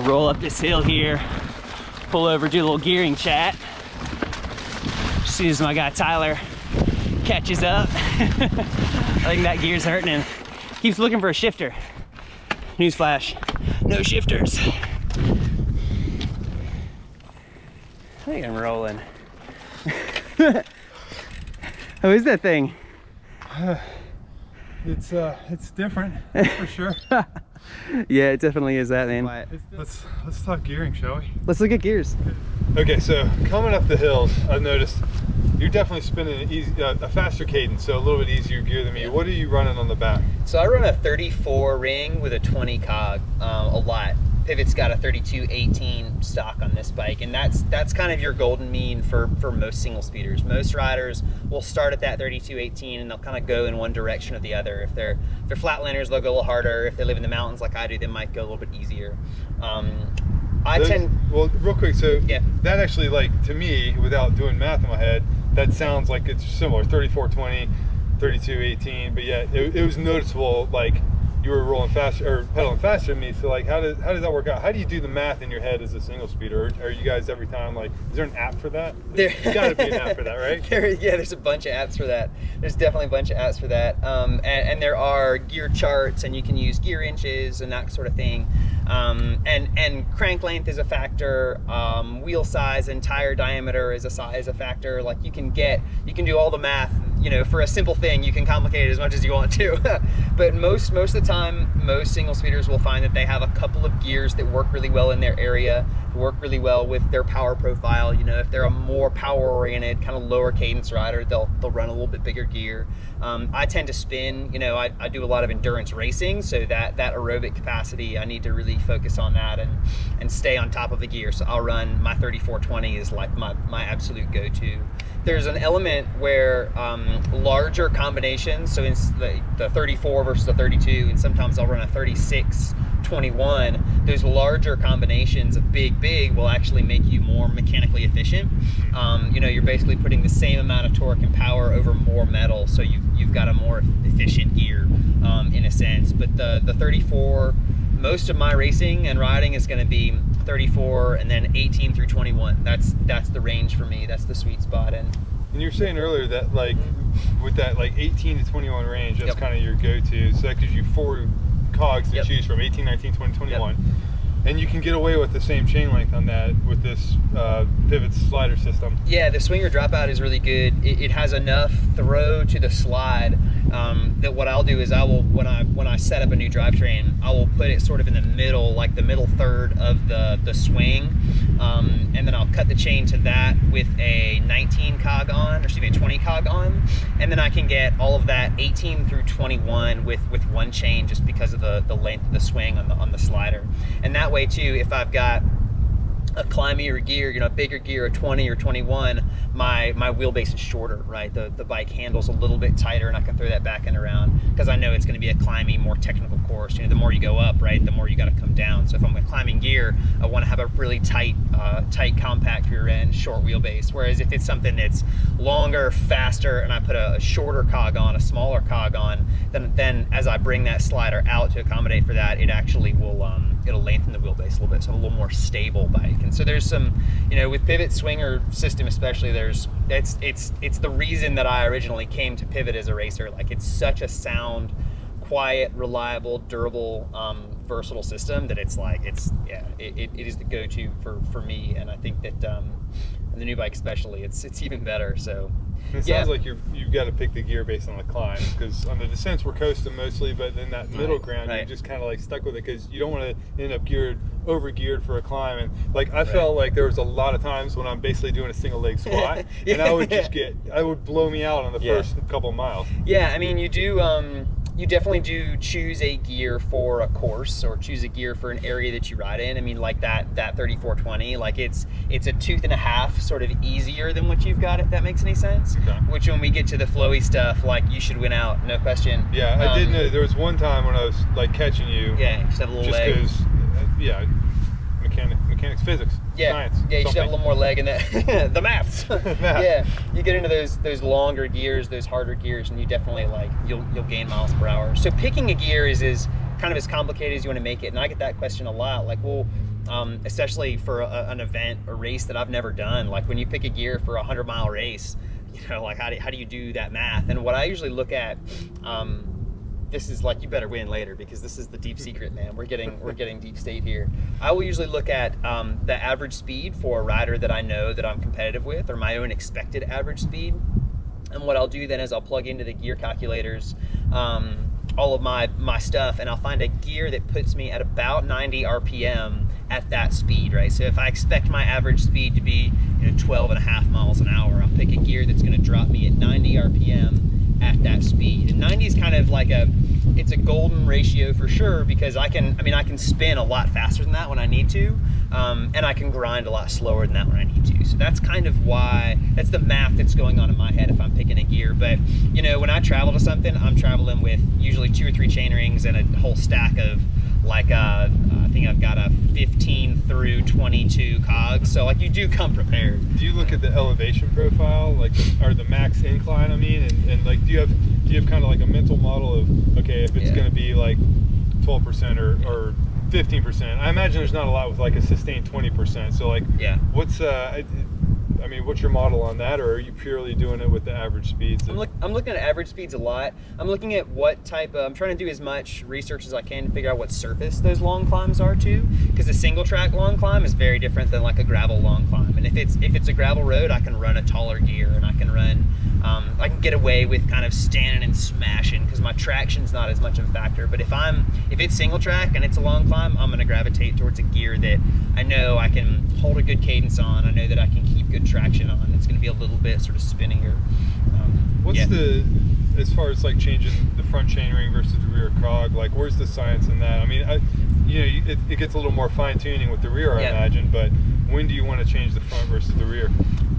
roll up this hill here, pull over, do a little gearing chat. As soon as my guy Tyler catches up, I think that gear's hurting him. Keeps looking for a shifter. Newsflash, no shifters. I think I'm rolling. How is that thing? It's different, for sure. Yeah, it definitely is that, man. Let's talk gearing, shall we? Let's look at gears. Okay, so coming up the hills, I've noticed you're definitely spinning a faster cadence, so a little bit easier gear than me. Yeah. What are you running on the back? So I run a 34 ring with a 20 cog, a lot. Pivot's got a 32-18 stock on this bike, and that's kind of your golden mean for most single speeders. Most riders will start at that 32-18 and they'll kind of go in one direction or the other. If they're flatlanders, they'll go a little harder. If they live in the mountains like I do, they might go a little bit easier. Well, real quick, so yeah, that actually, like, to me, without doing math in my head, that sounds like it's similar, 34-20, 32-18, but yeah, it was noticeable, like, you were rolling faster or pedaling faster than me. So like, how does that work out? How do you do the math in your head as a single speeder? Are you guys every time like, is there an app for that? There's got to be an app for that, right? Yeah, there's a bunch of apps for that. There's definitely a bunch of apps for that. And there are gear charts, and you can use gear inches and that sort of thing. And crank length is a factor. Wheel size and tire diameter is a factor. Like you can do all the math. You know, for a simple thing, you can complicate it as much as you want to. But most of the time, most single speeders will find that they have a couple of gears that work really well in their area, work really well with their power profile. You know, if they're a more power-oriented, kind of lower cadence rider, they'll run a little bit bigger gear. I tend to spin. You know, I do a lot of endurance racing, so that aerobic capacity, I need to really focus on that and stay on top of the gear. So I'll run my 34-20 is like my absolute go-to. There's an element where larger combinations, so it's the 34 versus the 32, and sometimes I'll run a 36-21. Those larger combinations of big will actually make you more mechanically efficient. You know, you're basically putting the same amount of torque and power over more metal, so you've got a more efficient gear in a sense. But the 34, most of my racing and riding is going to be 34 and then 18 through 21. That's the range for me. That's the sweet spot. And you were saying earlier that like with that like 18 to 21 range, that's kind of your go-to. So that gives you 4 cogs to choose from: 18, 19, 20, 21. And you can get away with the same chain length on that with this pivot slider system. Yeah, the swinger dropout is really good. It has enough throw to the slide that what I'll do is I will, when I set up a new drivetrain, I will put it sort of in the middle, like the middle third of the swing, and then I'll cut the chain to that with a 19 cog on, or excuse me, a 20 cog on, and then I can get all of that 18 through 21 with one chain, just because of the length of the swing on the slider. And that way too, if I've got a climbier gear, you know, a bigger gear, a 20 or 21, my wheelbase is shorter, right? The bike handles a little bit tighter, and I can throw that back end around because I know it's going to be a climbing, more technical course. You know, the more you go up, right, the more you got to come down. So if I'm climbing gear, I want to have a really tight, compact rear end, short wheelbase. Whereas if it's something that's longer, faster, and I put a shorter cog on, a smaller cog on, then as I bring that slider out to accommodate for that, it actually will it'll lengthen the wheelbase a little bit, so a little more stable bike. And so there's some, you know, with pivot swinger system especially, it's the reason that I originally came to pivot as a racer. Like, it's such a sound, quiet, reliable, durable, versatile system that it is the go-to for me. And I think that the new bike especially, it's even better. So it sounds like you've got to pick the gear based on the climb, because on the descents we're coasting mostly, but in that middle ground you're just kind of like stuck with it, because you don't want to end up over geared for a climb. And like I felt like there was a lot of times when I'm basically doing a single leg squat and I would blow me out on the first couple of miles. Yeah, I mean, you definitely do choose a gear for a course, or choose a gear for an area that you ride in. I mean, like that 34-20, like it's a tooth and a half sort of easier than what you've got, if that makes any sense. Okay. Which, when we get to the flowy stuff, like, you should win out, no question. Yeah, I did know there was one time when I was like catching you. Yeah, you should have a little leg. Just because, mechanics, physics, science. Yeah, you should have a little more leg in that. The maths. Yeah, you get into those longer gears, those harder gears, and you definitely you'll gain miles per hour. So picking a gear is kind of as complicated as you want to make it. And I get that question a lot. Like, well, especially for an event, a race that I've never done. Like when you pick a gear for a 100-mile race, you know, like how do you do that math? And what I usually look at, this is like, you better win later because this is the deep secret, man. We're getting deep state here. I will usually look at the average speed for a rider that I know that I'm competitive with, or my own expected average speed. And what I'll do then is I'll plug into the gear calculators all of my stuff, and I'll find a gear that puts me at about 90 RPM at that speed, right? So if I expect my average speed to be 12.5 miles an hour, I'll pick a gear that's gonna drop me at 90 RPM at that speed. And 90 is kind of like it's a golden ratio for sure, because I can spin a lot faster than that when I need to, and I can grind a lot slower than that when I need to. So that's kind of why, that's the math that's going on in my head if I'm picking a gear. But when I travel to something, I'm traveling with usually 2 or 3 chain rings and a whole stack of like I think I've got a 15 through 22 cogs. So like, you do come prepared. Do you look at the elevation profile, like, or the max incline? I mean, and like, do you have kind of like a mental model of, okay, if it's going to be like 12% or 15%? I imagine there's not a lot with like a sustained 20%. So like, what's what's your model on that, or are you purely doing it with the average speeds? I'm looking at average speeds a lot. I'm looking at what type of, I'm trying to do as much research as I can to figure out what surface those long climbs are too, because a single track long climb is very different than like a gravel long climb. And if it's a gravel road, I can run a taller gear, and I can get away with kind of standing and smashing because my traction's not as much of a factor. But if it's single track and it's a long climb, I'm going to gravitate towards a gear that I know I can hold a good cadence on. I know that I can keep good traction on. It's going to be a little bit sort of spinnier. As far as like changing the front chainring versus the rear cog, like where's the science in that? I mean, it gets a little more fine tuning with the rear, I imagine, but when do you want to change the front versus the rear?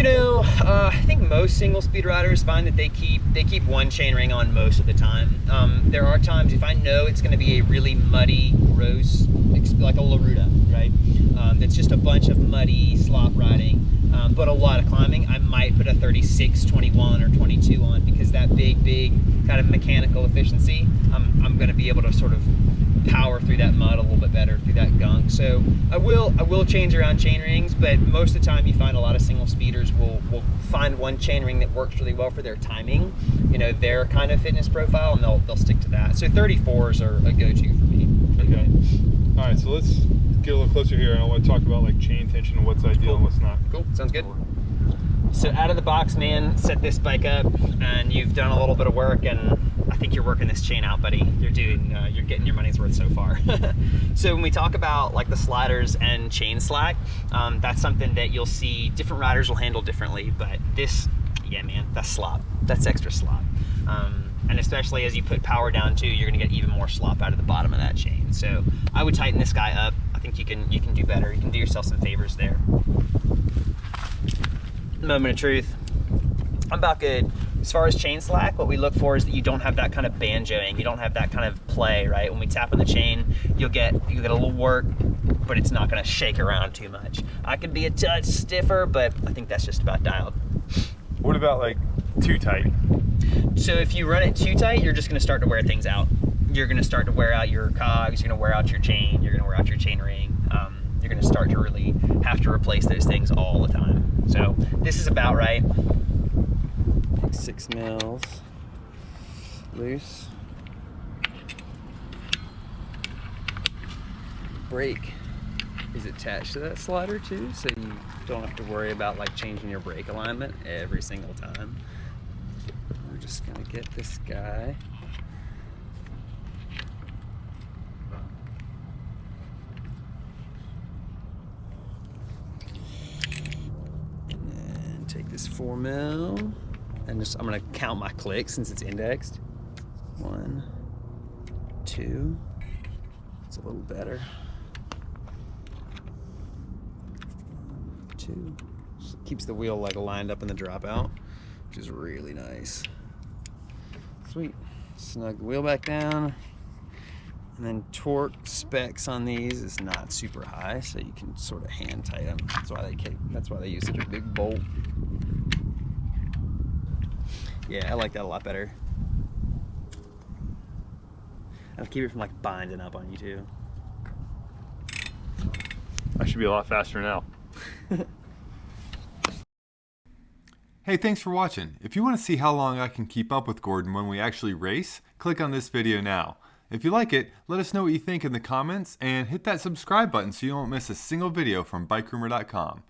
I think most single speed riders find that they keep one chainring on most of the time. There are times if I know it's going to be a really muddy, gross, like a Laruta, right? It's just a bunch of muddy slop riding, but a lot of climbing, I might put a 36, 21, or 22 on, because that big kind of mechanical efficiency, I'm going to be able to sort of power through that mud a little bit better, through that gunk. So I will change around chain rings, but most of the time you find a lot of single speeders will find one chain ring that works really well for their timing, their kind of fitness profile, and they'll stick to that. So 34s are a go-to for me. Okay. All right, so let's get a little closer here, and I want to talk about like chain tension and what's ideal and what's not. Cool, sounds good. So out of the box, man, set this bike up, and you've done a little bit of work, and I think you're working this chain out, buddy. You're getting your money's worth so far. So when we talk about like the sliders and chain slack, that's something that you'll see different riders will handle differently, but this, man, that's slop. That's extra slop. And especially as you put power down too, you're gonna get even more slop out of the bottom of that chain. So I would tighten this guy up. I think you can do better. You can do yourself some favors there. Moment of truth. I'm about good. As far as chain slack, what we look for is that you don't have that kind of banjoing. You don't have that kind of play, right? When we tap on the chain, you'll get a little work, but it's not gonna shake around too much. I could be a touch stiffer, but I think that's just about dialed. What about like too tight? So if you run it too tight, you're just gonna start to wear things out. You're gonna start to wear out your cogs, you're gonna wear out your chain, you're gonna wear out your chain ring. You're gonna start to really have to replace those things all the time. So this is about right. 6 mils loose. Brake is attached to that slider too, so you don't have to worry about like changing your brake alignment every single time. We're just gonna get this guy. And take this 4 mil. And I'm gonna count my clicks since it's indexed. 1, 2. It's a little better. 2. So it keeps the wheel like lined up in the dropout, which is really nice. Sweet. Snug the wheel back down. And then torque specs on these is not super high, so you can sort of hand tight them. That's why they use such a big bolt. Yeah, I like that a lot better. I'll keep it from like binding up on you too. I should be a lot faster now. Hey, thanks for watching. If you want to see how long I can keep up with Gordon when we actually race, click on this video now. If you like it, let us know what you think in the comments and hit that subscribe button so you don't miss a single video from BikeRumor.com.